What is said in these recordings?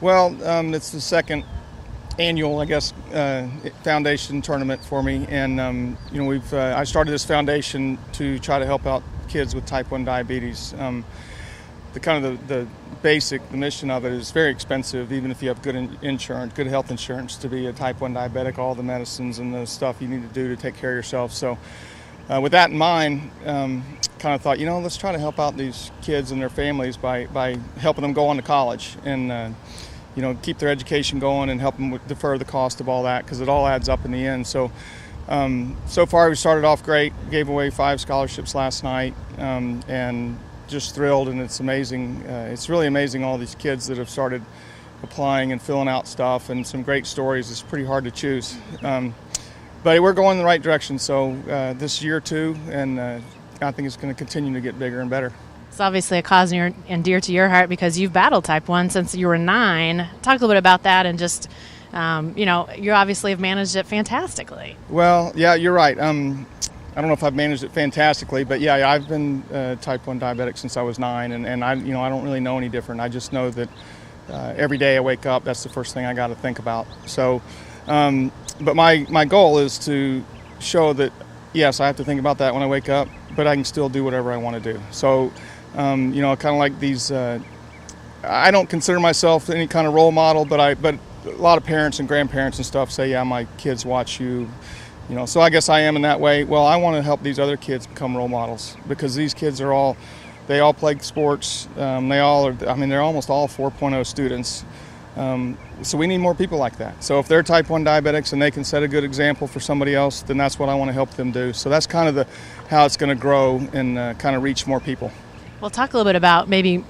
Well, it's the second annual, I guess, foundation tournament for me, and we've I started this foundation to try to help out kids with type 1 diabetes. The basic, the mission of it is very expensive, even if you have good insurance, good health insurance, to be a type 1 diabetic, all the medicines and the stuff you need to do to take care of yourself. So with that in mind, kind of thought, let's try to help out these kids and their families by helping them go on to college and keep their education going and help them defer the cost of all that, because it all adds up in the end. So so far we started off great, gave away 5 scholarships last night, and just thrilled, and it's amazing. It's really amazing, all these kids that have started applying and filling out stuff, and some great stories. It's pretty hard to choose. But we're going in the right direction, so this year too, and I think it's going to continue to get bigger and better. It's obviously a cause near and dear to your heart because you've battled type 1 since you were 9. Talk a little bit about that, and just, you obviously have managed it fantastically. Well, yeah, you're right. I don't know if I've managed it fantastically, but yeah, I've been type 1 diabetic since I was 9, and I don't really know any different. I just know that every day I wake up, that's the first thing I got to think about. So, but my goal is to show that, yes, I have to think about that when I wake up, but I can still do whatever I want to do. So, kind of like these, I don't consider myself any kind of role model, but a lot of parents and grandparents and stuff say, yeah, my kids watch you. So I guess I am in that way. Well, I want to help these other kids become role models, because these kids they all play sports. They're almost all 4.0 students. So we need more people like that. So if they're type 1 diabetics and they can set a good example for somebody else, then that's what I want to help them do. So that's kind of how it's going to grow and kind of reach more people. Well, talk a little bit about maybe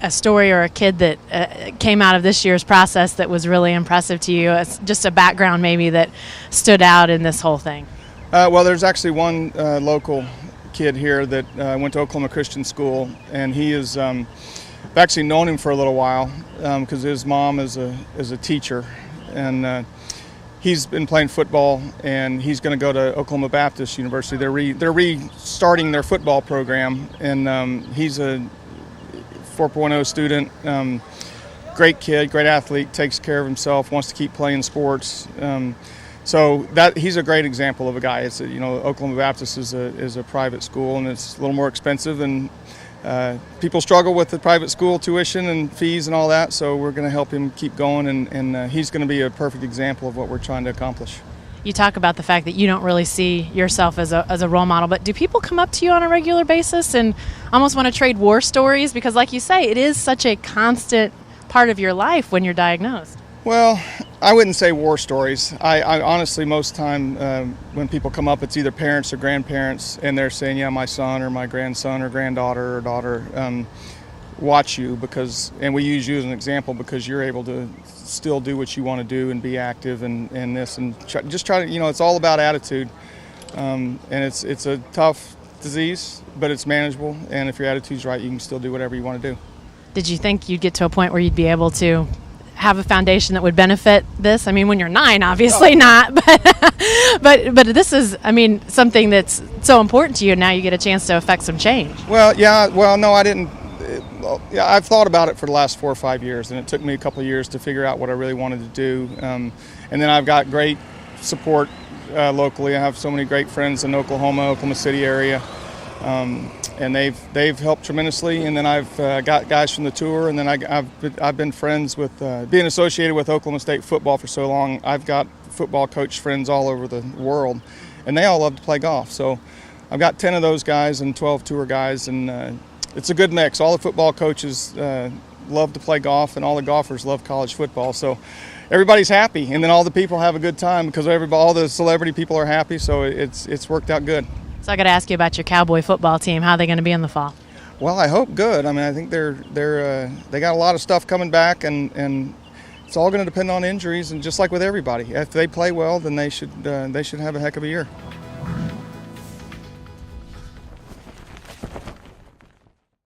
a story or a kid that came out of this year's process that was really impressive to you. It's just a background maybe that stood out in this whole thing. Well, there's actually one local kid here that went to Oklahoma Christian School, and he is I've actually known him for a little while because his mom is a teacher, and he's been playing football, and he's going to go to Oklahoma Baptist University. They're restarting their football program, and he's a 4.0 student. Great kid, great athlete, takes care of himself, wants to keep playing sports. So that he's a great example of a guy. It's Oklahoma Baptist is a private school, and it's a little more expensive, and people struggle with the private school tuition and fees and all that, so we're going to help him keep going, and he's going to be a perfect example of what we're trying to accomplish. You talk about the fact that you don't really see yourself as a role model, but do people come up to you on a regular basis and almost want to trade war stories? Because like you say, it is such a constant part of your life when you're diagnosed. Well, I wouldn't say war stories. I honestly, most time when people come up, it's either parents or grandparents, and they're saying, yeah, my son or my grandson or granddaughter or daughter watch you, and we use you as an example because you're able to still do what you want to do and be active and just try to, it's all about attitude. And it's a tough disease, but it's manageable, and if your attitude's right, you can still do whatever you want to do. Did you think you'd get to a point where you'd be able to have a foundation that would benefit this? I mean, when you're 9, obviously not, but this is, something that's so important to you, and now you get a chance to affect some change. Well, yeah, no, I didn't. I've thought about it for the last 4 or 5 years, and it took me a couple of years to figure out what I really wanted to do. And then I've got great support locally. I have so many great friends in Oklahoma City area. And they've helped tremendously, and then I've got guys from the tour, and then I've been friends with being associated with Oklahoma State football for so long. I've got football coach friends all over the world, and they all love to play golf. So I've got 10 of those guys and 12 tour guys, and it's a good mix. All the football coaches love to play golf, and all the golfers love college football. So everybody's happy, and then all the people have a good time because all the celebrity people are happy. So it's worked out good. So I got to ask you about your Cowboy football team. How are they going to be in the fall? Well, I hope good. I think they got a lot of stuff coming back, and it's all going to depend on injuries. And just like with everybody, if they play well, then they should have a heck of a year.